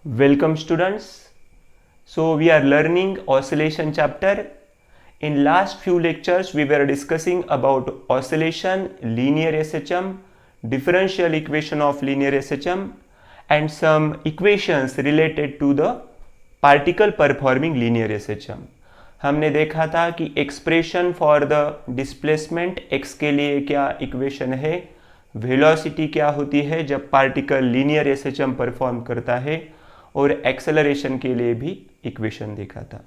Welcome students. So we are learning oscillation chapter. In last few lectures we were discussing about oscillation, linear SHM, differential equation of linear SHM and some equations related to the particle performing linear SHM. हमने देखा था कि expression for the displacement x के लिए क्या equation है, velocity क्या होती है जब पार्टिकल लीनियर SHM परफॉर्म करता है और एक्सेलरेशन के लिए भी इक्वेशन देखा था।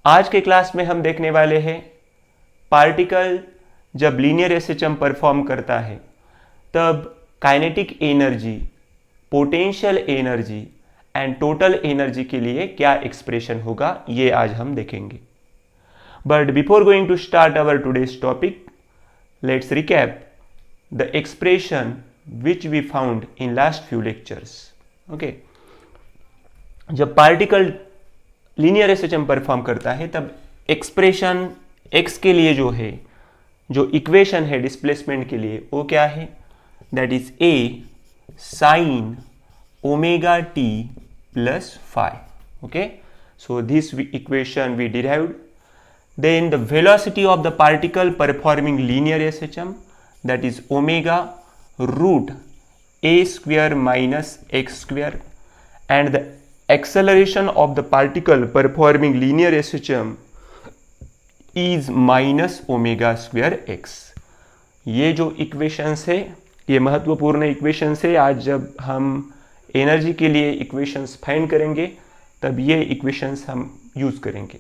आज के क्लास में हम देखने वाले हैं पार्टिकल जब लीनियर SHM परफॉर्म करता है तब kinetic energy, potential energy and total energy के लिए क्या एक्सप्रेशन होगा, ये आज हम देखेंगे। But before going to start our today's topic, let's recap the expression which we found in last few lectures. Okay, जब पार्टिकल लीनियर SHM परफॉर्म करता है तब एक्सप्रेशन x के लिए जो इक्वेशन है डिस्प्लेसमेंट के लिए वो क्या है, that is a sin omega t plus phi. Okay, so this equation we derived. Then the velocity of the particle performing linear SHM, that is omega root a square minus x square, and the acceleration of the particle performing linear SHM is minus omega square x. ये जो equations है ये महत्वपूर्ण equations है। आज जब हम energy के लिए इक्वेशंस फाइंड करेंगे तब ये इक्वेशंस हम यूज करेंगे।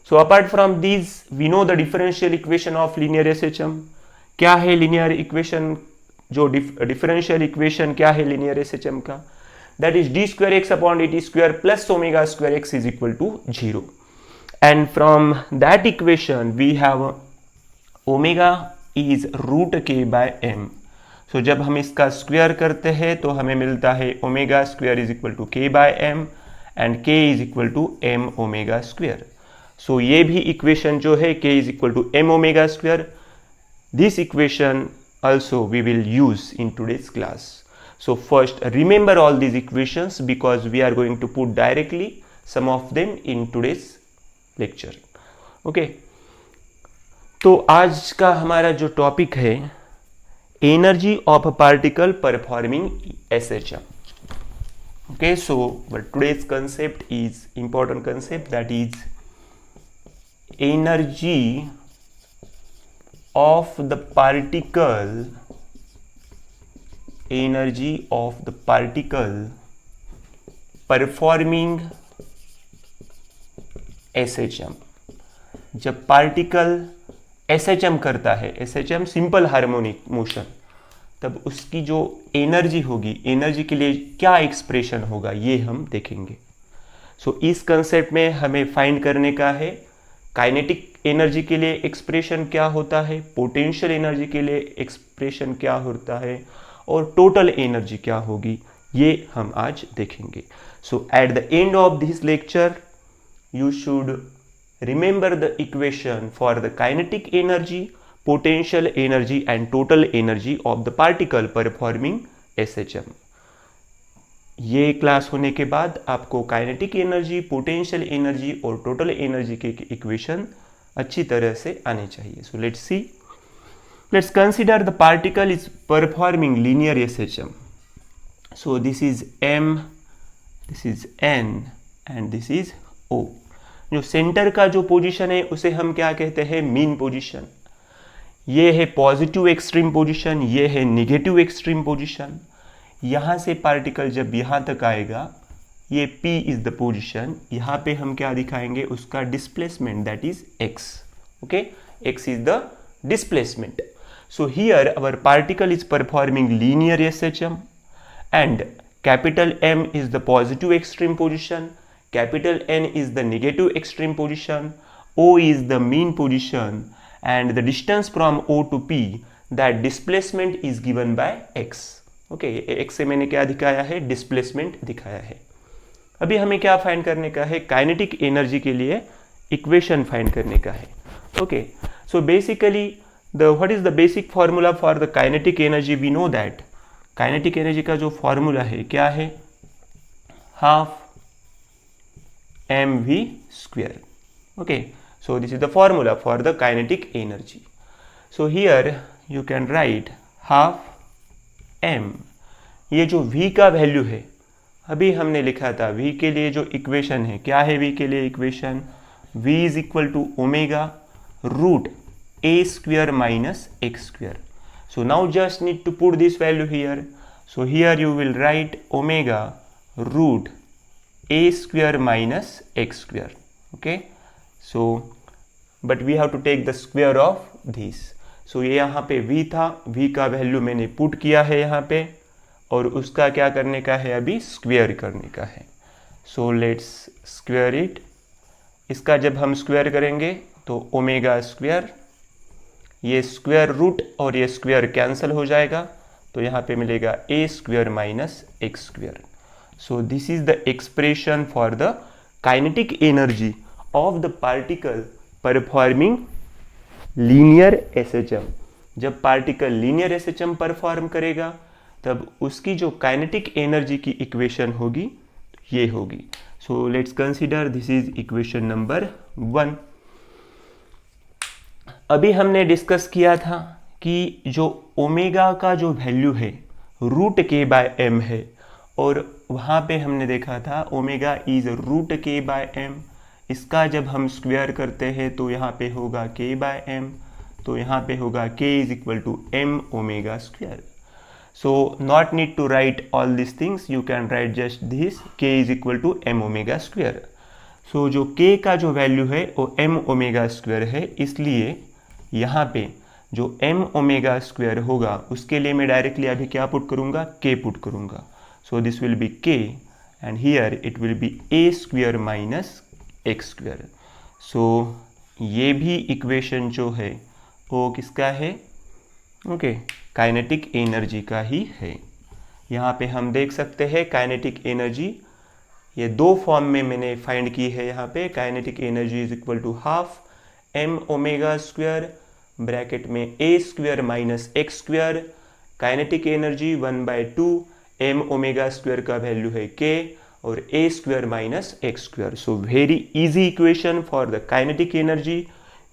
So apart from this we know the differential equation of linear SHM। क्या है लीनियर इक्वेशन, जो डिफरेंशियल इक्वेशन क्या है लीनियर SHM का, that is d square x upon dt square plus omega square x is equal to 0. And from that equation we have omega is root k by m. So जब हम इसका square करते हैं तो हमें मिलता है omega square is equal to k by m and k is equal to m omega square. So ये भी इक्वेशन जो है k is equal to m omega square, this equation also we will use in today's class. So first remember all these equations because we are going to put directly some of them in today's lecture. Okay, तो आज का हमारा जो topic है energy of a particle performing SHM. Okay, so but today's concept is important concept, that is energy of the particle performing SHM. जब particle SHM करता है, SHM simple harmonic motion, तब उसकी जो एनर्जी होगी, एनर्जी के लिए क्या एक्सप्रेशन होगा ये हम देखेंगे। सो इस कंसेप्ट में हमें फाइंड करने का है काइनेटिक एनर्जी के लिए एक्सप्रेशन क्या होता है, पोटेंशियल एनर्जी के लिए एक्सप्रेशन क्या होता है और टोटल एनर्जी क्या होगी, ये हम आज देखेंगे। So at the end of this lecture you should remember the equation for the kinetic energy, potential energy and total energy of the particle performing SHM. ये क्लास होने के बाद आपको काइनेटिक एनर्जी, पोटेंशियल एनर्जी और total energy के equation अच्छी तरह से आने चाहिए। So let's see, let's consider the particle is performing linear SHM. So this is M, this is N and this is O. जो सेंटर का जो पोजीशन है उसे हम क्या कहते हैं, मीन पोजीशन। ये है पॉजिटिव एक्सट्रीम पोजीशन, ये है निगेटिव एक्सट्रीम पोजीशन। यहाँ से पार्टिकल जब यहाँ तक आएगा, ये P इज द पोजीशन, यहाँ पे हम क्या दिखाएंगे, उसका displacement, that is x. Okay, x is the displacement. So here our particle is performing linear SHM and capital M is the positive extreme position, capital N is the negative extreme position, O is the mean position and the distance from O to P, that displacement is given by x. Okay, x से मैंने क्या दिखाया है, displacement दिखाया है। अभी हमें क्या फाइंड करने का है, काइनेटिक एनर्जी के लिए इक्वेशन फाइंड करने का है। Okay, so basically what is the basic formula for the kinetic energy? We know that kinetic energy का जो फॉर्मूला है क्या है, half mv square. Okay, so this is the formula for the kinetic energy. So here you can write half m. ये जो v का value है अभी हमने लिखा था, v के लिए जो इक्वेशन है, क्या है v के लिए equation? v is equal to omega root a square minus x square. So now just need to put this value here. So here you will write omega root a square minus x square. Okay, so but we have to take the square of this. So ये यहाँ पे v था, v का value मैंने put किया है यहाँ पे, और उसका क्या करने का है? अभी स्क्वेयर करने का है. So let's square it. इसका जब हम स्क्वेयर करेंगे तो ओमेगा स्क्वेयर, ये स्क्वेयर रूट और ये स्क्वेयर कैंसिल हो जाएगा, तो यहाँ पे मिलेगा a square minus x square. So this is the expression for the kinetic energy of the particle performing linear SHM. जब पार्टिकल लीनियर एसएचएम परफॉर्म करेगा तब उसकी जो काइनेटिक एनर्जी की इक्वेशन होगी ये होगी. So let's consider this is equation number 1. अभी हमने डिस्कस किया था कि जो ओमेगा का जो वैल्यू है रूट के बाय एम है, और वहाँ पे हमने देखा था ओमेगा इज रूट के बाय एम. इसका जब हम स्क्वायर करते हैं तो यहाँ पे होगा के बाय एम, तो यहाँ पे होगा k is equal to m omega square. So not need to write all these things, you can write just this, k is equal to m omega square. So जो k का जो वैल्यू है वो m ओमेगा स्क्वायर है, इसलिए यहाँ पे जो m ओमेगा स्क्वायर होगा उसके लिए मैं डायरेक्टली अभी क्या पुट करूँगा? k पुट करूँगा. So this will be k and here it will be a square minus x square. So ये भी इक्वेशन जो है वो किसका है? ओके, काइनेटिक एनर्जी का ही है. यहाँ पे हम देख सकते हैं काइनेटिक एनर्जी ये दो फॉर्म में मैंने फाइंड की है. यहाँ पे kinetic energy is equal to half m omega square bracket में a square minus x square. Kinetic energy 1/2 m omega square का वैल्यू है के और a square minus x square. So very easy equation for the kinetic energy.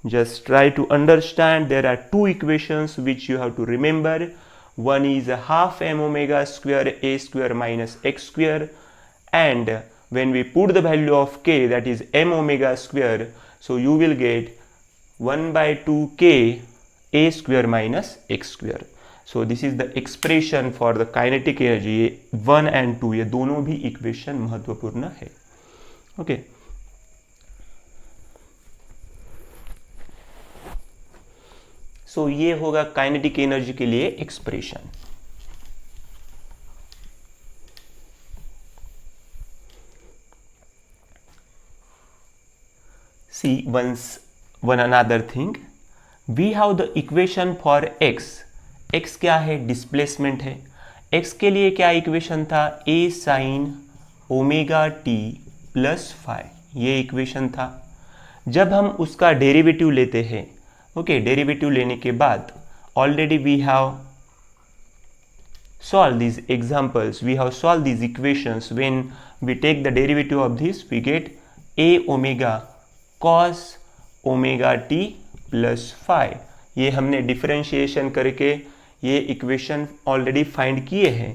Just try to understand there are two equations which you have to remember. One is half m omega square a square minus x square, and when we put the value of k, that is m omega square, so you will get 1/2 k a square minus x square. So this is the expression for the kinetic energy. 1 and 2 ये दोनों भी equation महत्वपूर्ण है. Okay. सो ये होगा kinetic energy के लिए expression. See one another thing, we have the equation for x. X क्या है? डिस्प्लेसमेंट है. एक्स के लिए क्या इक्वेशन था? A sine omega t plus phi, ये इक्वेशन था. जब हम उसका डेरिवेटिव लेते हैं, ओके, डेरिवेटिव लेने के बाद already we have solve these examples, we have solved these equations. When we take the derivative of this, we get a omega cos omega t plus phi. ये हमने डिफरेंशिएशन करके ये equation already find किए हैं,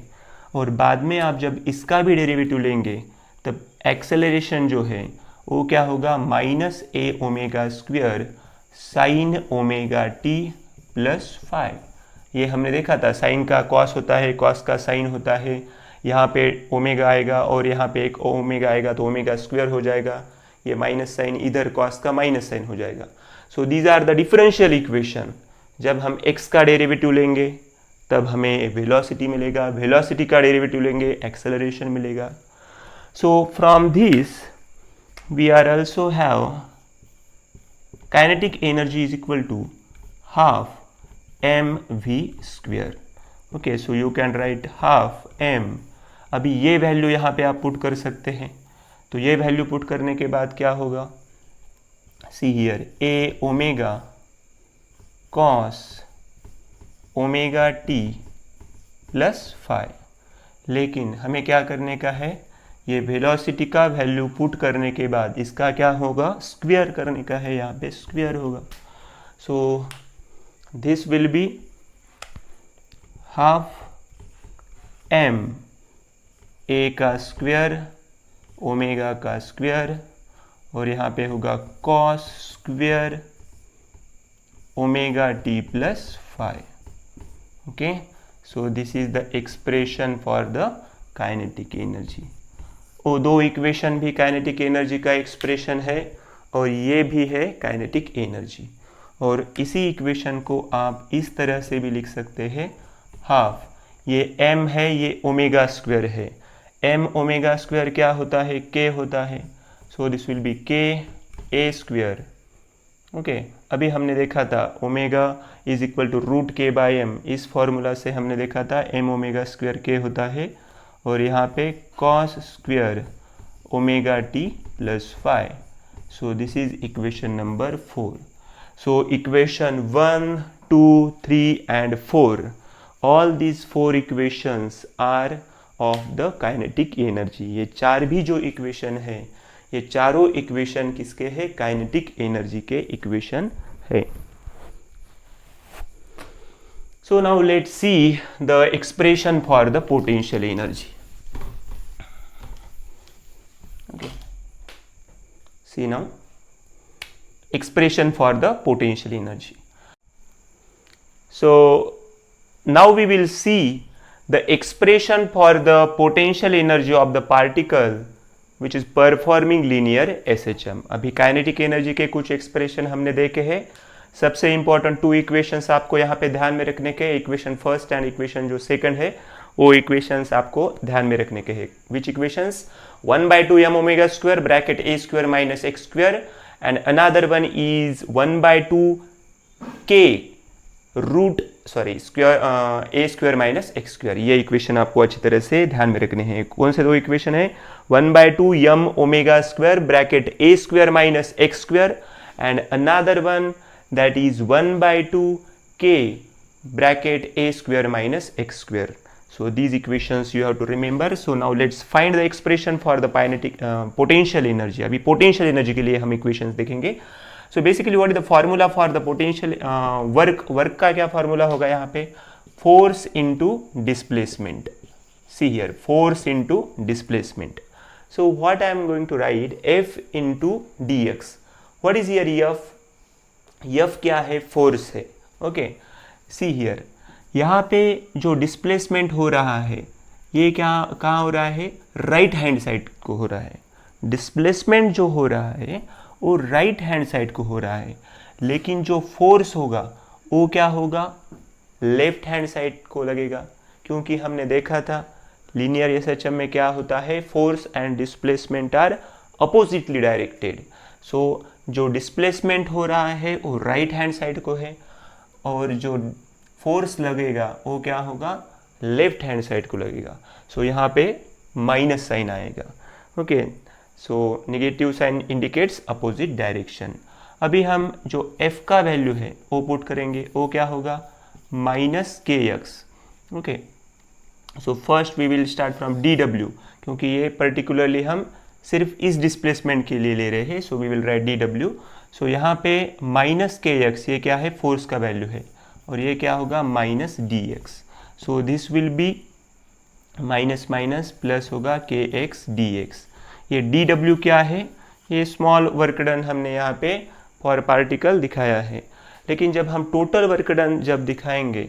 और बाद में आप जब इसका भी डेरिवेटिव लेंगे तब एक्सेलरेशन जो है वो क्या होगा? Minus a omega square sine omega t plus phi. ये हमने देखा था, साइन का कॉस होता है, कॉस का साइन होता है. यहाँ पे ओमेगा आएगा और यहाँ पे एक ओमेगा आएगा तो ओमेगा स्क्वायर हो जाएगा. ये माइनस साइन इधर कॉस का माइनस साइन हो जाएगा. So these are the differential equation. जब हम x का डेरिवेटिव लेंगे तब हमें वेलोसिटी मिलेगा, वेलोसिटी का डेरिवेटिव लेंगे एक्सेलरेशन मिलेगा. So from this we are also have kinetic energy is equal to half mv square. Okay, so you can write half m. अभी ये वैल्यू यहाँ पे आप पुट कर सकते हैं, तो ये वैल्यू पुट करने के बाद क्या होगा? See here a omega cos omega t plus phi. लेकिन हमें क्या करने का है? ये वेलोसिटी का वैल्यू पुट करने के बाद इसका क्या होगा, स्क्वायर करने का है, यहाँ पे स्क्वायर होगा. सो this will be half m a का स्क्वायर ओमेगा का स्क्वायर और यहाँ पे होगा cos square omega t plus five. Okay, so this is the expression for the kinetic energy. वो दो इक्वेशन भी काइनेटिक एनर्जी का एक्सप्रेशन है और ये भी है काइनेटिक एनर्जी. और इसी इक्वेशन को आप इस तरह से भी लिख सकते हैं, हाफ ये m है, ये ओमेगा स्क्वायर है. m ओमेगा स्क्वायर क्या होता है, k होता है. So this will be k a square. Okay, अभी हमने देखा था omega is equal to root k by m. इस फॉर्मूला से हमने देखा था m ओमेगा स्क्वायर k होता है और यहाँ पे cos square omega t plus five. So this is equation number 4. So equation 1, 2, 3 and 4, all these 4 equations are of the kinetic energy. ये चार भी जो इक्वेशन है, ये चारों इक्वेशन किसके है, काइनेटिक एनर्जी के इक्वेशन है. So now let's see the expression for the potential energy. Okay. See now expression for the potential energy. So now we will see the expression for the potential energy of the particle which is performing linear SHM. अभी kinetic energy के कुछ expression हमने देखे हैं. सबसे important 2 equations आपको यहाँ पे ध्यान में रखने के, इक्वेशन फर्स्ट एंड इक्वेशन जो सेकंड है वो इक्वेशंस आपको ध्यान में रखने के हैं. Which equations, 1/2 m omega square bracket a square minus x square and another one is 1/2 k root square a square minus x square. ये इक्वेशन आपको अच्छी तरह से ध्यान में रखने हैं. कौन से दो इक्वेशन है, 1/2 m omega square bracket a square minus x square and another one that is 1/2 k bracket a square minus x square. So these equations you have to remember. So now let's find the expression for the potential energy. अभी potential energy के लिए हम equations देखेंगे. So basically what is the formula for the potential work का क्या formula होगा यहाँ पे, force into displacement. See here, force into displacement. So what I am going to write, F into dx. What is here F? F क्या है, force है. Okay, see here, यहाँ पे जो डिस्प्लेसमेंट हो रहा है ये क्या कहाँ हो रहा है, राइट हैंड साइड को हो रहा है. डिस्प्लेसमेंट जो हो रहा है वो राइट हैंड साइड को हो रहा है, लेकिन जो फोर्स होगा वो क्या होगा, लेफ्ट हैंड साइड को लगेगा. क्योंकि हमने देखा था लीनियर एसएचएम में क्या होता है, force and displacement are oppositely directed. So जो डिस्प्लेसमेंट हो रहा है वो राइट हैंड साइड को है और जो फोर्स लगेगा वो क्या होगा, लेफ्ट हैंड साइड को लगेगा. सो यहाँ पे माइनस साइन आएगा. Okay, so negative sine indicates opposite direction. अभी हम जो f का वैल्यू है वो पुट करेंगे, वो क्या होगा, -kx. Okay, so first we will start from dw, क्योंकि ये पर्टिकुलरली हम सिर्फ इस डिस्प्लेसमेंट के लिए ले रहे हैं. So we will write dw. So यहाँ पे -kx ये क्या है, फोर्स का वैल्यू है और ये क्या होगा, -dx. So this will B minus minus plus होगा kx dx. ये dw क्या है, ये स्मॉल वर्क डन हमने यहाँ पे फॉर पार्टिकल दिखाया है. लेकिन जब हम टोटल वर्क डन जब दिखाएंगे,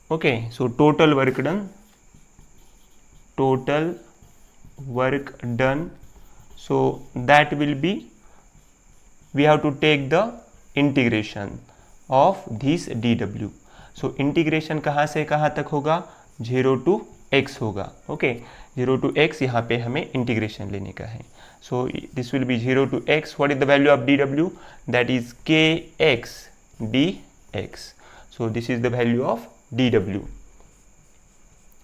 okay, so total work done, so that will be, we have to take the integration of this dw. so integration कहाँ से कहाँ तक होगा, 0 to x होगा. ओके, 0 to x यहाँ पे हमें इंटीग्रेशन लेने का है. so this will be 0 to x. what is the value of dw, that is kx dx. so this is the value of dw.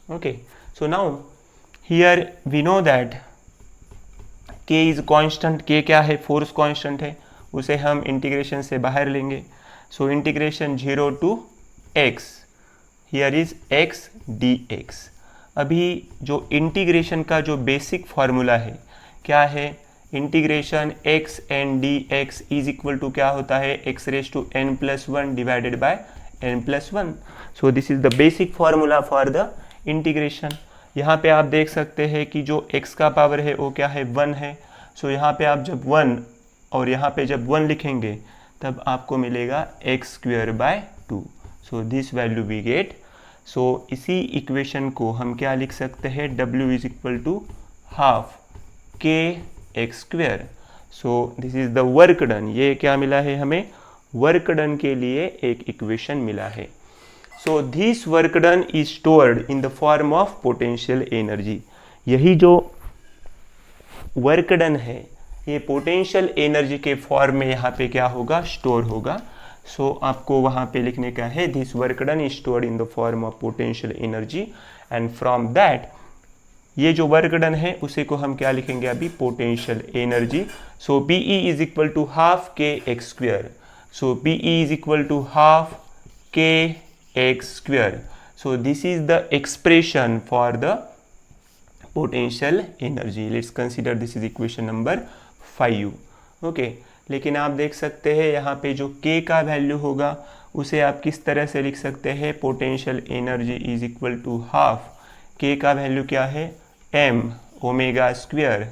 okay, so now here we know that k is constant. k क्या है, force constant है, उसे हम integration से बाहर लेंगे. So integration 0 to x, here is x dx. अभी जो इंटीग्रेशन का जो बेसिक फार्मूला है क्या है, integration x n d x is equal to क्या होता है, x raise to n plus one divided by n plus one. So this is the basic formula for the integration. यहाँ पे आप देख सकते हैं कि जो x का पावर है वो क्या है, 1 है. सो यहाँ पे आप जब 1 और यहाँ पे जब 1 लिखेंगे तब आपको मिलेगा x square by 2. So this value we get. So इसी इक्वेशन को हम क्या लिख सकते हैं, w is equal to half k x square. So this is the work done. ये क्या मिला है हमें, वर्क डन के लिए एक इक्वेशन मिला है. So this work done is stored in the form of potential energy. यही जो वर्क डन है ये पोटेंशियल एनर्जी के फॉर्म में यहाँ पे क्या होगा, स्टोर होगा. सो आपको वहाँ पे लिखने का है this work done is stored in the form of potential energy and from that ये जो वर्क डन है उसे को हम क्या लिखेंगे अभी, potential energy. So p e is equal to half k x square. So p e is equal to half k x square. So this is the expression for the potential energy. Let's consider this is equation number 5. Okay, लेकिन आप देख सकते हैं यहाँ पे जो k का value होगा उसे आप किस तरह से लिख सकते हैं, potential energy is equal to half, k का वैल्यू क्या है, m ओमेगा स्क्वेयर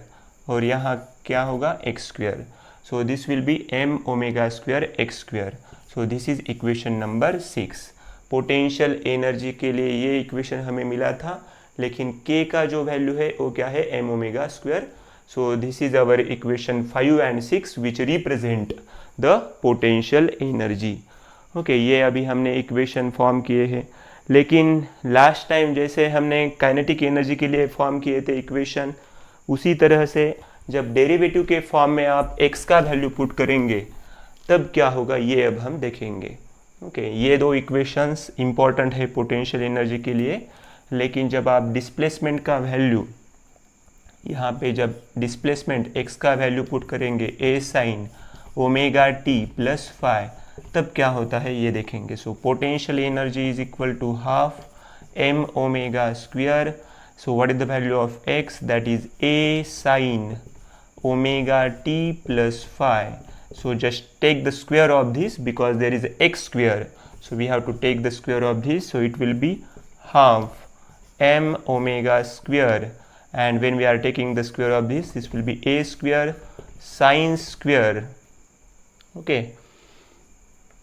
और यहाँ क्या होगा, x square. So this will B m omega square x square. So this is equation number 6. Potential energy के लिए ये इक्वेशन हमें मिला था, लेकिन k का जो वैल्यू है वो क्या है, m omega square. So this is our equation 5 and 6 which represent the potential energy. Okay, ये अभी हमने इक्वेशन फॉर्म किए हैं, लेकिन लास्ट टाइम जैसे हमने काइनेटिक एनर्जी के लिए फॉर्म किए थे इक्वेशन, उसी तरह से जब डेरिवेटिव के फॉर्म में आप x का वैल्यू पुट करेंगे तब क्या होगा ये अब हम देखेंगे. ओके, ये दो इक्वेशंस इंपॉर्टेंट है पोटेंशियल एनर्जी के लिए. लेकिन जब आप डिस्प्लेसमेंट का वैल्यू यहाँ पे जब डिस्प्लेसमेंट x का वैल्यू पुट करेंगे a sine omega t plus phi, तब क्या होता है ये देखेंगे. So potential energy is equal to half m omega square. So what is the value of x, that is a sine omega t plus phi. So just take the square of this because there is x square. So we have to take the square of this. So it will be half m omega square. And when we are taking the square of this will be a square sine square, okay,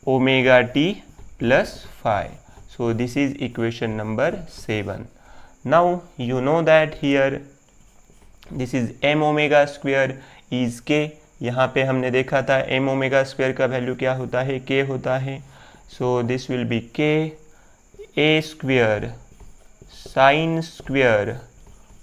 omega t plus phi. So this is equation number 7. Now you know that here this is m omega square is k. यहाँ पे हमने देखा था m omega square का value क्या होता है, k होता है. So this will be k a square sine square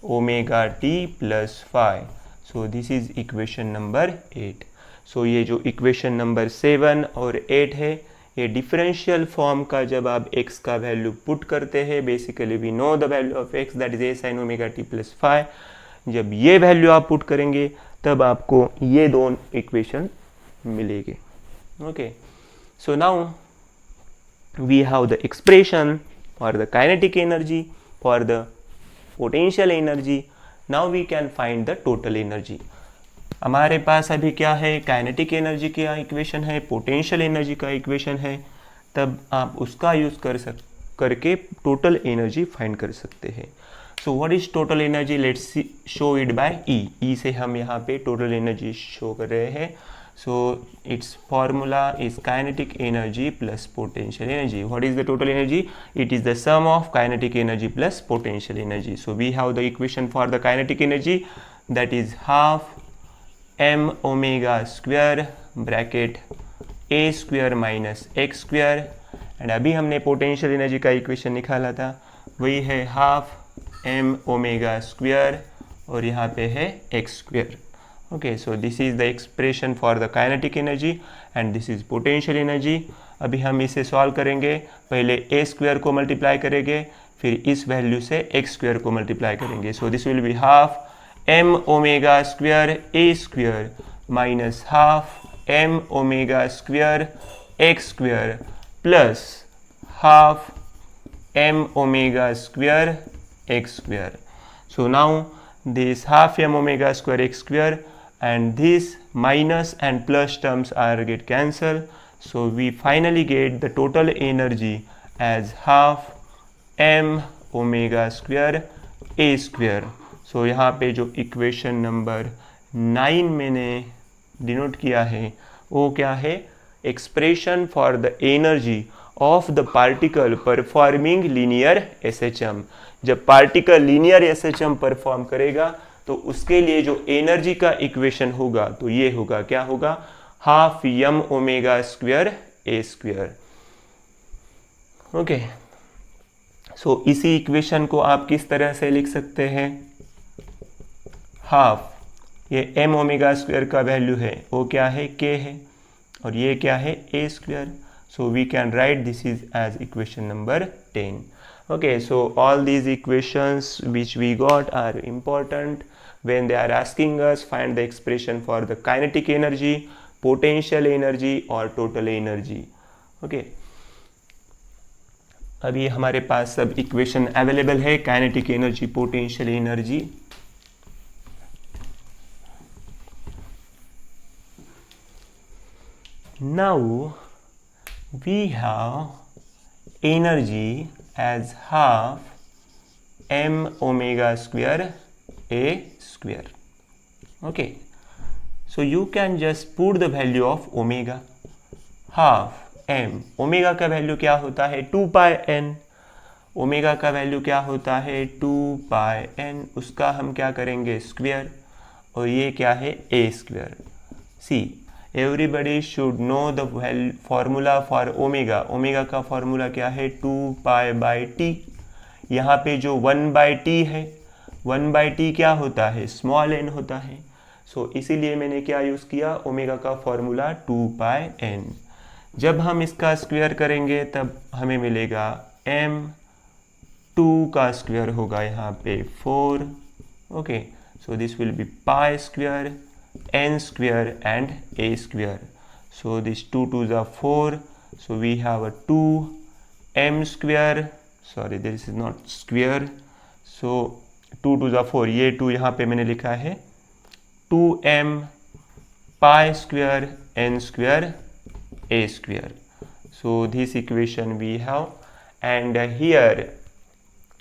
omega t plus phi. So this is equation number 8. सो ये जो इक्वेशन नंबर 7 और 8 है ये डिफरेंशियल फॉर्म का जब आप x का वैल्यू पुट करते हैं, basically we know the value of x that is a sine omega t plus phi. जब ये वैल्यू आप पुट करेंगे तब आपको ये दोनों इक्वेशन मिलेंगे. Okay, so now we have the expression for the kinetic energy, for the potential energy. Now we can find the total energy. हमारे पास अभी क्या है, काइनेटिक एनर्जी का इक्वेशन है, पोटेंशियल एनर्जी का इक्वेशन है, तब आप उसका यूज़ करके टोटल एनर्जी फाइंड कर सकते हैं. So what is total energy, let's show it by e. E से हम यहाँ पे टोटल एनर्जी शो कर रहे हैं. So its formula is kinetic energy plus potential energy. What is the total energy? It is the sum of kinetic energy plus potential energy. So we have the equation for the kinetic energy, that is half m omega square bracket a square minus x square. and अभी हमने potential energy का equation निकाला था, वही है half m omega square और यहाँ पे है x square. Okay, so this is the expression for the kinetic energy and this is potential energy. अभी हम इसे सॉल्व करेंगे. पहले a स्क्वायर को मल्टीप्लाई करेंगे, फिर इस वैल्यू से x स्क्वायर को मल्टीप्लाई करेंगे. सो this will be half m omega square a square minus half m omega square x square plus half m omega square x square. So now this half m omega square x square and this minus and plus terms are get cancelled. So we finally get the total energy as half m omega square a square. So यहाँ पे जो equation number 9 मैंने denote किया है वो क्या है, expression for the energy of the particle performing linear SHM. जब पार्टिकल लीनियर एसएचएम परफॉर्म करेगा तो उसके लिए जो एनर्जी का इक्वेशन होगा तो ये होगा, क्या होगा, half m omega square a square. Okay, सो इसी इक्वेशन को आप किस तरह से लिख सकते हैं, हाफ ये एम ओमेगा स्क्वायर का वैल्यू है वो क्या है, के है, और ये क्या है, ए square. So we can write this is as equation number 10. Okay, so all these equations which we got are important when they are asking us find the expression for the kinetic energy, potential energy or total energy. Okay, अभी हमारे पास सब equation available है, kinetic energy, potential energy. Now we have energy as half m omega square a square. Okay, so you can just put the value of omega. Half m, omega का value क्या होता है, 2 पाई n. Omega का value क्या होता है, 2 पाई n. उसका हम क्या करेंगे, स्क्वायर, और ये क्या है, a square. See, everybody should know the formula for omega. Omega का फॉर्मूला क्या है, 2 पाई बाई टी. यहाँ पे जो 1 बाई टी है, 1 बाई टी क्या होता है, स्मॉल n होता है. सो इसीलिए मैंने क्या यूज़ किया, ओमेगा का फॉर्मूला 2 पाई n. जब हम इसका स्क्वायर करेंगे तब हमें मिलेगा m, 2 का स्क्वायर होगा यहाँ पे 4. Okay, so this will B pi square n square and a square. So this 2 2s are 4. So we have a 2 m square. Sorry, this is not square. So 2 2s are 4. ये 2 यहाँ पे मैंने लिखा है 2m pi square n square a square. So this equation we have, and here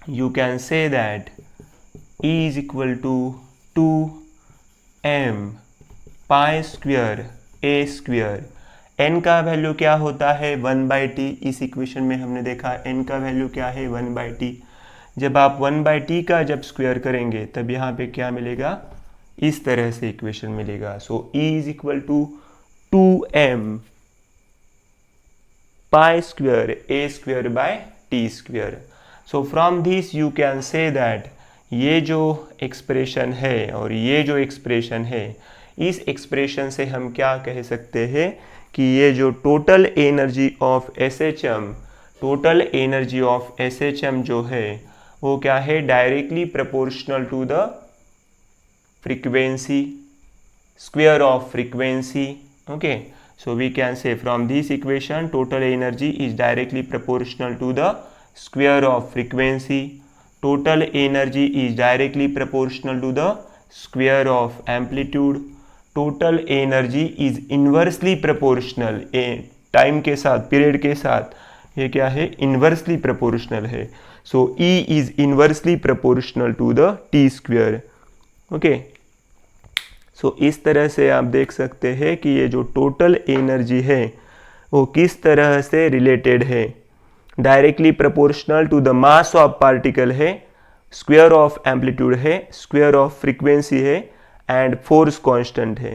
you can say that E is equal to 2m pi square a square. n का value क्या होता है, 1 बाई टी. इस equation में हमने देखा n का value क्या है, 1 बाई टी. जब आप 1 बाई टी का जब स्क्वायर करेंगे तब यहाँ पे क्या मिलेगा, इस तरह से इक्वेशन मिलेगा. So E is equal to 2m pi square a square by t square. So from this you can say that ये जो एक्सप्रेशन है और ये जो एक्सप्रेशन है, इस एक्सप्रेशन से हम क्या कह सकते हैं कि ये जो total energy of SHM, total energy of SHM जो है वो क्या है, directly proportional to the frequency, square of frequency. Okay, so we can say from this equation total energy is directly proportional to the square of frequency. Total energy is directly proportional to the square of amplitude. Total energy is inversely proportional, time के साथ, period के साथ ये क्या है, inversely proportional है. So E is inversely proportional to the t square. Okay, so इस तरह से आप देख सकते हैं कि ये जो टोटल एनर्जी है वो किस तरह से रिलेटेड है, directly proportional to the mass of particle है, स्क्वायर ऑफ एम्पलीट्यूड है, स्क्वायर ऑफ फ्रीक्वेंसी है, एंड फोर्स कांस्टेंट है,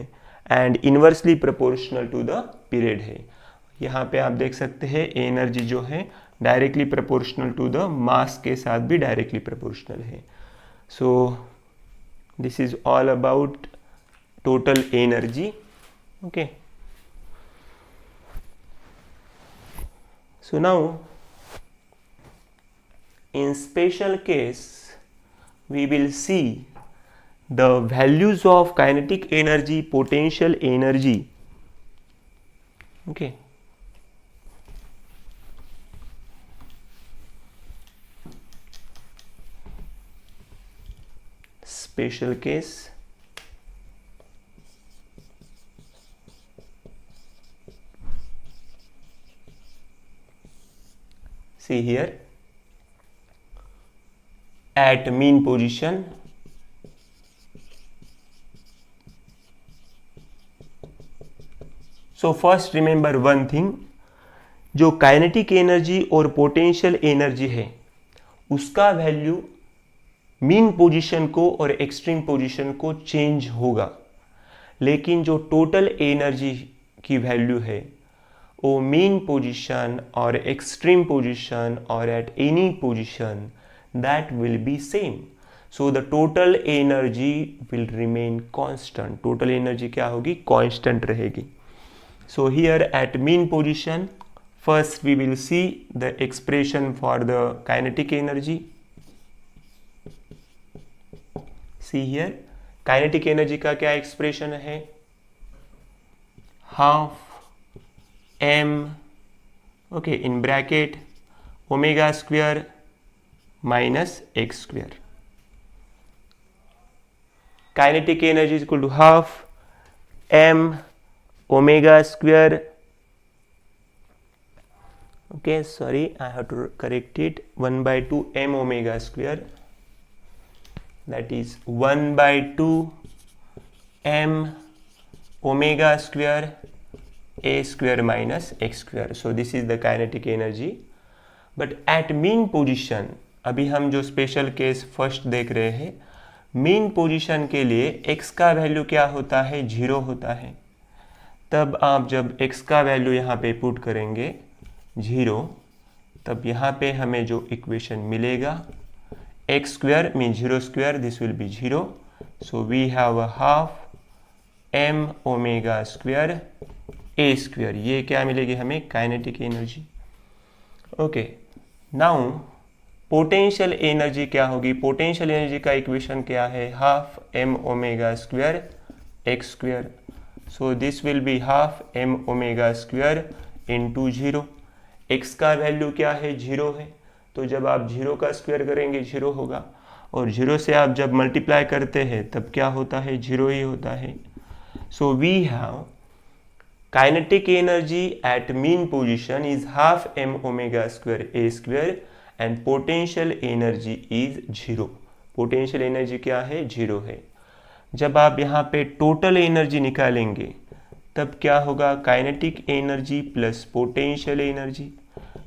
and inversely proportional to the period है. यहाँ पे आप देख सकते हैं एनर्जी जो है directly proportional to the mass के साथ भी डायरेक्टली प्रोपोर्शनल है. So this is all about total energy. Okay, so now in special case we will see the values of kinetic energy, potential energy. Okay, special case. See here, at mean position, so first remember one thing, जो kinetic energy और potential energy है उसका value mean position को और extreme position को change होगा, लेकिन जो टोटल एनर्जी की वैल्यू है वो मीन पोजीशन और एक्सट्रीम पोजीशन और at any position that will be same. So the total energy will remain constant. Total energy क्या होगी? कांस्टेंट रहेगी. So here eight mean position, first we will see the expression for the kinetic energy. See here, kinetic energy का क्या expression है? half m, okay, in bracket omega square minus x square. Kinetic energy is equal to half m omega square. Okay, sorry, I have to correct it. 1 by 2 m omega square, that is 1 by 2 m omega square a square minus x square. So this is the kinetic energy. But at mean position, अभी हम जो special case first देख रहे हैं, mean position के लिए x का value क्या होता है? 0 होता है. तब आप जब x का वैल्यू यहाँ पे पुट करेंगे 0, तब यहाँ पे हमें जो इक्वेशन मिलेगा, x square means 0 square, this will be 0. So we have a half m omega square a square. ये क्या मिलेगी हमें? Kinetic energy. Okay, now potential energy क्या होगी? पोटेंशियल एनर्जी का इक्वेशन क्या है? Half m omega square x square. So this will be half m omega square into 0. x का वैल्यू क्या है? 0 है. तो जब आप 0 का स्क्वायर करेंगे 0 होगा, और 0 से आप जब मल्टीप्लाई करते हैं तब क्या होता है? 0 ही होता है. So we have kinetic energy at mean position is half m omega square a square and potential energy is 0. Potential energy क्या है? 0 है. जब आप यहाँ पे टोटल एनर्जी निकालेंगे तब क्या होगा? Kinetic energy plus potential energy.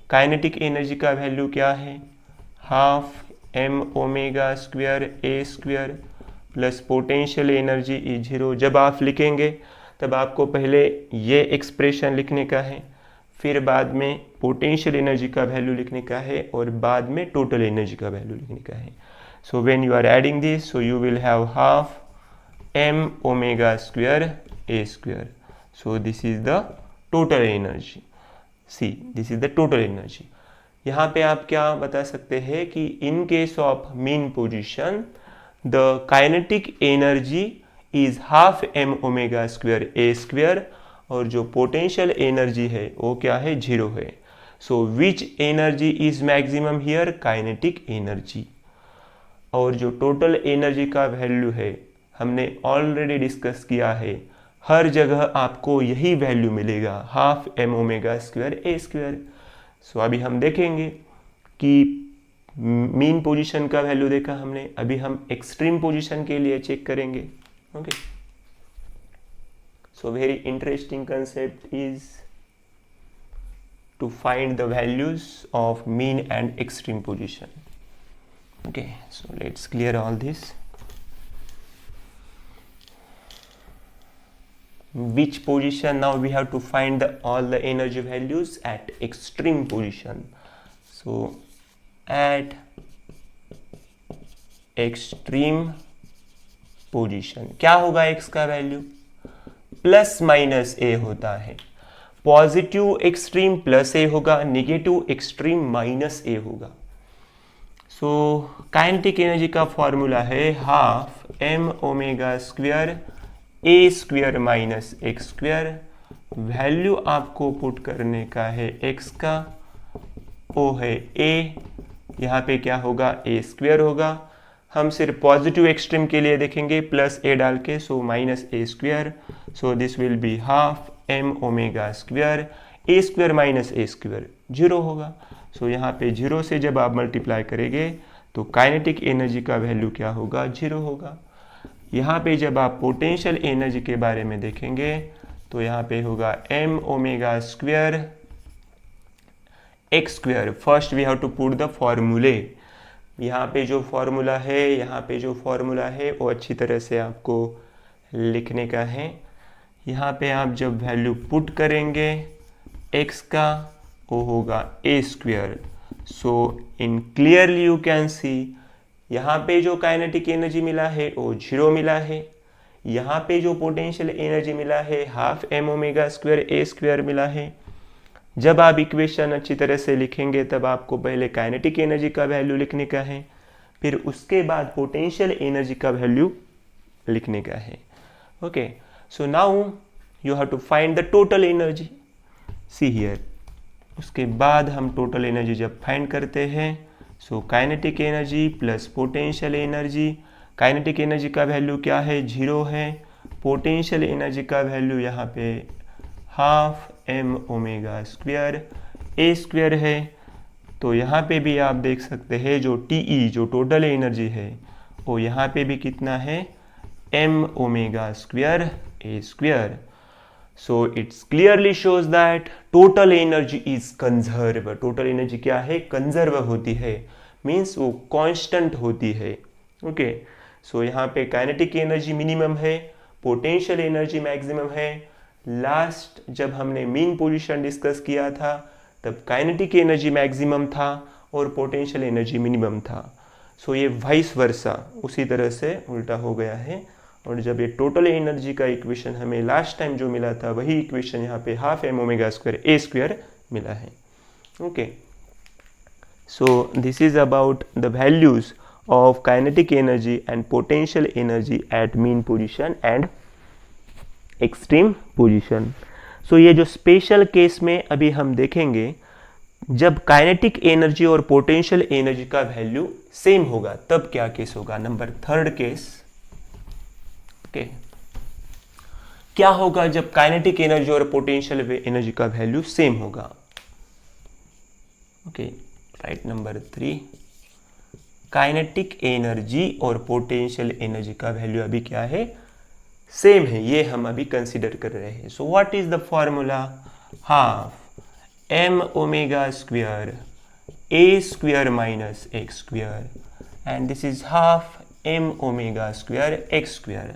Kinetic energy का वैल्यू क्या है? Half m omega square a square plus potential energy is 0. जब आप लिखेंगे तब आपको पहले ये एक्सप्रेशन लिखने का है, फिर बाद में पोटेंशियल एनर्जी का वैल्यू लिखने का है, और बाद में टोटल एनर्जी का वैल्यू लिखने का है. So when you are adding this, so you will have half m omega square a square. So this is the total energy. See, this is the total energy. यहाँ पे आप क्या बता सकते हैं कि in case of mean position, the kinetic energy is half m omega square a square, और जो potential energy है वो क्या है? 0 है. So which energy is maximum here? Kinetic energy. और जो total energy का वैल्यू है हमने ऑलरेडी डिस्कस किया है, हर जगह आपको यही वैल्यू मिलेगा, half m omega square a square. So अभी हम देखेंगे कि मीन पोजीशन का वैल्यू देखा हमने, अभी हम एक्सट्रीम पोजीशन के लिए चेक करेंगे. Okay, so very interesting concept is to find the values of mean and extreme position. Okay, so let's clear all this. Which position? Now we have to find all the energy values at extreme position. So at extreme position क्या होगा? x का value plus minus a होता है. Positive extreme plus a होगा, negative extreme minus a होगा. सो kinetic energy का formula है half m omega square a square minus x square. Value आपको पुट करने का है x का, o है a, यहाँ पे क्या होगा? a स्क्वायर होगा, हम सिर्फ पॉजिटिव एक्सट्रीम के लिए देखेंगे प्लस ए डाल के, so minus a square, so this will be half m omega square, a square minus a square 0 होगा। सो यहाँ पे 0 से जब आप मल्टीप्लाई करेंगे तो काइनेटिक एनर्जी का वैल्यू क्या होगा, 0 होगा। यहाँ पे जब आप पोटेंशियल एनर्जी के बारे में देखेंगे तो यहाँ पे होगा m omega square x square. First we have to put the फॉर्मूले। यहाँ पे जो फॉर्मूला है, यहाँ पे जो फॉर्मूला है वो अच्छी तरह से आपको लिखने का है। यहाँ पे आप जब वैल्यू पुट करेंगे x का, वो होगा a square. So in clearly you can see यहाँ पे जो काइनेटिक एनर्जी मिला है वो 0 मिला है, यहाँ पे जो पोटेंशियल एनर्जी मिला है half m omega square a square मिला है। जब आप इक्वेशन अच्छी तरह से लिखेंगे तब आपको पहले काइनेटिक एनर्जी का वैल्यू लिखने का है, फिर उसके बाद पोटेंशियल एनर्जी का वैल्यू लिखने का है। Okay, so now you have to find the total energy, see here. उसके बाद हम टोटल एनर्जी जब फाइंड करते हैं, so kinetic energy plus potential energy, kinetic energy का वैल्यू क्या है, 0 है। पोटेंशियल एनर्जी का वैल्यू यहाँ पे half m omega square a square है। तो यहाँ पे भी आप देख सकते हैं जो टीई जो टोटल एनर्जी है वो यहाँ पे भी कितना है, m omega square a square. So it's clearly shows that total energy is conserve. Total energy क्या है, कंजर्व होती है, मीन्स वो कांस्टेंट होती है। ओके, सो यहाँ पे काइनेटिक एनर्जी मिनिमम है, पोटेंशियल एनर्जी मैक्सिमम है। लास्ट जब हमने मीन पोजीशन डिस्कस किया था तब काइनेटिक एनर्जी मैक्सिमम था और पोटेंशियल एनर्जी मिनिमम था। सो ये वाइस वर्सा उसी तरह से उल्टा हो गया है। और जब ये टोटल एनर्जी का इक्वेशन हमें लास्ट टाइम जो मिला था वही इक्वेशन यहाँ पे half m omega square a square मिला है। Okay, so this is about the values of kinetic energy and potential energy at mean position and extreme position. So ये जो स्पेशल केस में अभी हम देखेंगे, जब काइनेटिक एनर्जी और पोटेंशियल एनर्जी का वैल्यू सेम होगा तब क्या केस होगा। नंबर 3 केस, ओके, क्या होगा जब काइनेटिक एनर्जी और पोटेंशियल एनर्जी का वैल्यू सेम होगा। Okay, right, number 3, kinetic energy और पोटेंशियल एनर्जी का वैल्यू अभी क्या है, सेम है। ये हम अभी कंसीडर कर रहे हैं। So what is the formula, half m omega square a square minus x square, and this is half m omega square x square.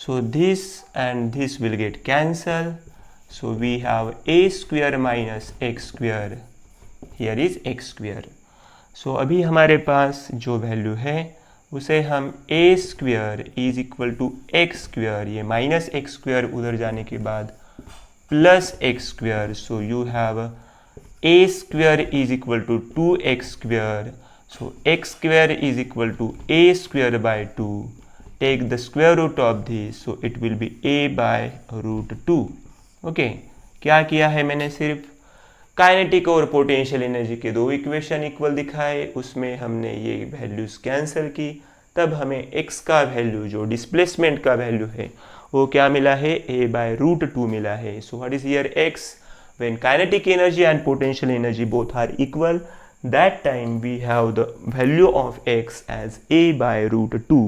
So this and this will get cancel, so we have a square minus x square, here is x square. So अभी हमारे पास जो वैल्यू है उसे हम a square is equal to x square, ये minus x square उधर जाने के बाद plus x square, so you have a square is equal to 2x square, so x square is equal to a square by 2, take the square root of this, so it will be a by root 2। Okay, क्या किया है मैंने, सिर्फ kinetic और potential energy के दो equation equal दिखाए, उसमें हमने ये वैल्यूज कैंसिल की, तब हमें x का वैल्यू जो डिस्प्लेसमेंट का वैल्यू है वो क्या मिला है, a बाय रूट 2 मिला है। So what is here x, when kinetic energy and potential energy both are equal, that time we have the value of x as a by root 2,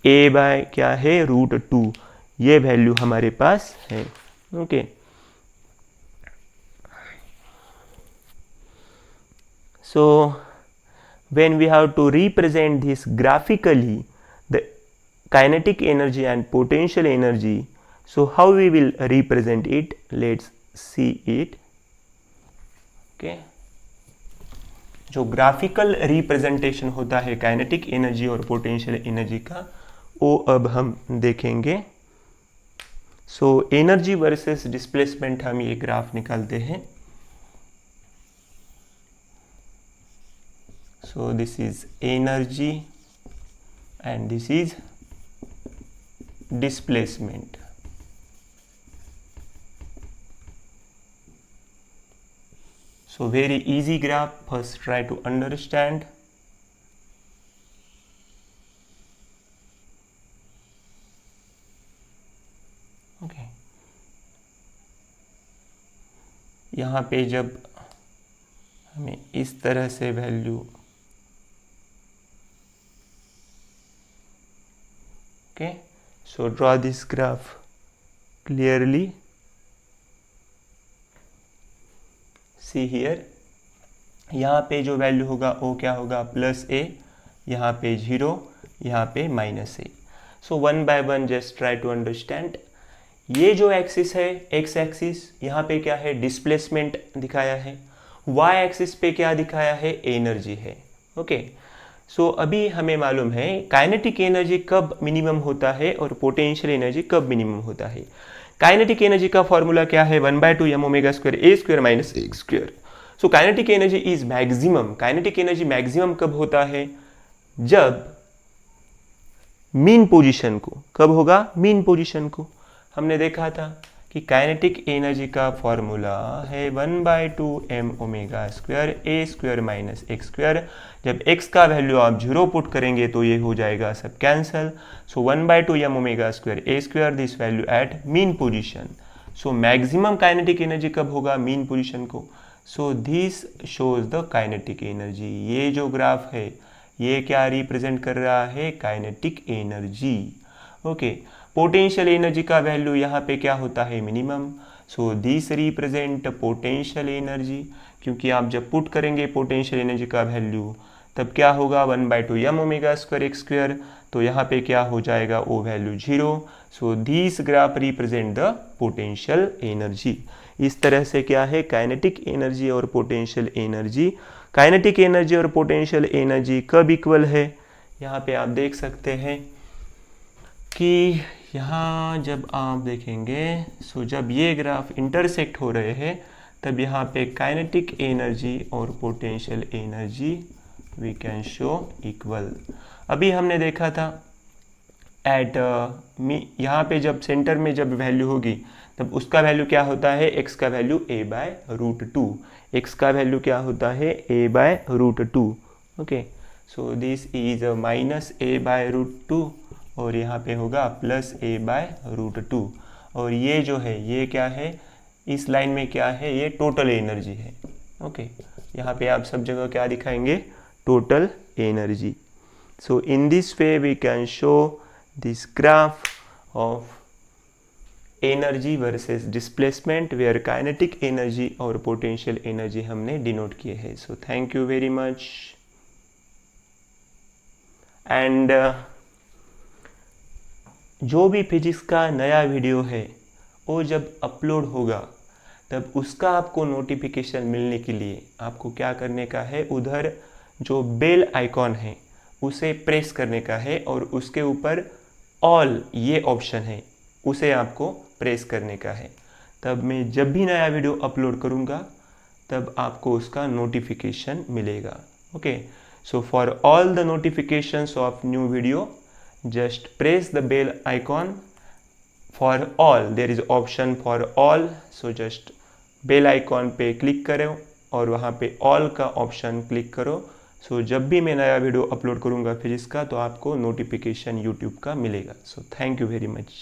a by क्या है, root 2, ये वैल्यू हमारे पास है। Okay, so when we have to represent this graphically, the kinetic energy and potential energy, so how we will represent it, let's see it। okay, जो graphical representation होता है काइनेटिक एनर्जी और पोटेंशियल एनर्जी का, वो अब हम देखेंगे। So energy versus displacement हम ये ग्राफ निकालते हैं। So this is energy and this is displacement. So very easy graph, first try to understand. यहाँ पे जब हमें इस तरह से value okay, so draw this graph clearly, see here, यहाँ पे जो वैल्यू होगा वो क्या होगा +a, यहाँ पे 0, यहाँ पे -a। So 1 by 1 just try to understand. ये जो एक्सिस है एक्स एक्सिस, यहाँ पे क्या है डिस्प्लेसमेंट दिखाया है, वाई एक्सिस पे क्या दिखाया है एनर्जी है। ओके, सो अभी हमें मालूम है काइनेटिक एनर्जी कब मिनिमम होता है और पोटेंशियल एनर्जी कब मिनिमम होता है। काइनेटिक एनर्जी का फॉर्मूला क्या है 1/2 m⍵² a² - x²। So kinetic energy is maximum. Kinetic energy maximum कब होता है, जब मीन पोजीशन को, कब होगा मीन पोजीशन को। हमने देखा था कि काइनेटिक एनर्जी का फॉर्मूला है 1/2 m⍵² a² - x²। जब x का वैल्यू आप 0 पुट करेंगे तो ये हो जाएगा सब cancel. So 1/2 m⍵² a², this value at mean position. So maximum kinetic energy कब होगा मीन पोजीशन को। So this shows the kinetic energy. ये जो ग्राफ है ये क्या रिप्रेजेंट कर रहा है kinetic energy. Okay, potential energy का वैल्यू यहाँ पे क्या होता है minimum. So this represent potential energy, क्योंकि आप जब पुट करेंगे पोटेंशियल एनर्जी का वैल्यू तब क्या होगा 1/2 m⍵² x², तो यहाँ पे क्या हो जाएगा वो value 0। So this graph represent the potential energy. इस तरह से क्या है काइनेटिक एनर्जी और पोटेंशियल एनर्जी। काइनेटिक एनर्जी और पोटेंशियल एनर्जी कब इक्वल है, यहाँ पे आप देख सकते हैं कि यहाँ जब आप देखेंगे, सो जब ये ग्राफ इंटरसेक्ट हो रहे हैं तब यहाँ पे काइनेटिक एनर्जी और potential energy we can show equal. अभी हमने देखा था एट यहाँ पे जब सेंटर में जब वैल्यू होगी तब उसका वैल्यू क्या होता है, x का वैल्यू a/√2। x का वैल्यू क्या होता है a/√2। Okay, so this is -a/√2 और यहाँ पे होगा +a/√2। और ये जो है ये क्या है, इस लाइन में क्या है, ये टोटल एनर्जी है। ओके, यहाँ पे आप सब जगह क्या दिखाएंगे total energy. So in this way we can show this graph of energy versus displacement, where kinetic energy और पोटेंशियल एनर्जी हमने डिनोट किए हैं। So thank you very much. And जो भी फिजिक्स का नया वीडियो है वो जब अपलोड होगा तब उसका आपको नोटिफिकेशन मिलने के लिए आपको क्या करने का है, उधर जो बेल आइकॉन है उसे प्रेस करने का है और उसके ऊपर ऑल ये ऑप्शन है उसे आपको प्रेस करने का है। तब मैं जब भी नया वीडियो अपलोड करूँगा तब आपको उसका नोटिफिकेशन मिलेगा। Okay, so for all the notifications of new video just press the bell icon for all, there is option for all, so just bell icon पे क्लिक करो और वहाँ पे all का ऑप्शन क्लिक करो। सो जब भी मैं नया वीडियो अपलोड करूँगा फिजिक्स का तो आपको नोटिफिकेशन यूट्यूब का मिलेगा। सो थैंक यू वेरी मच।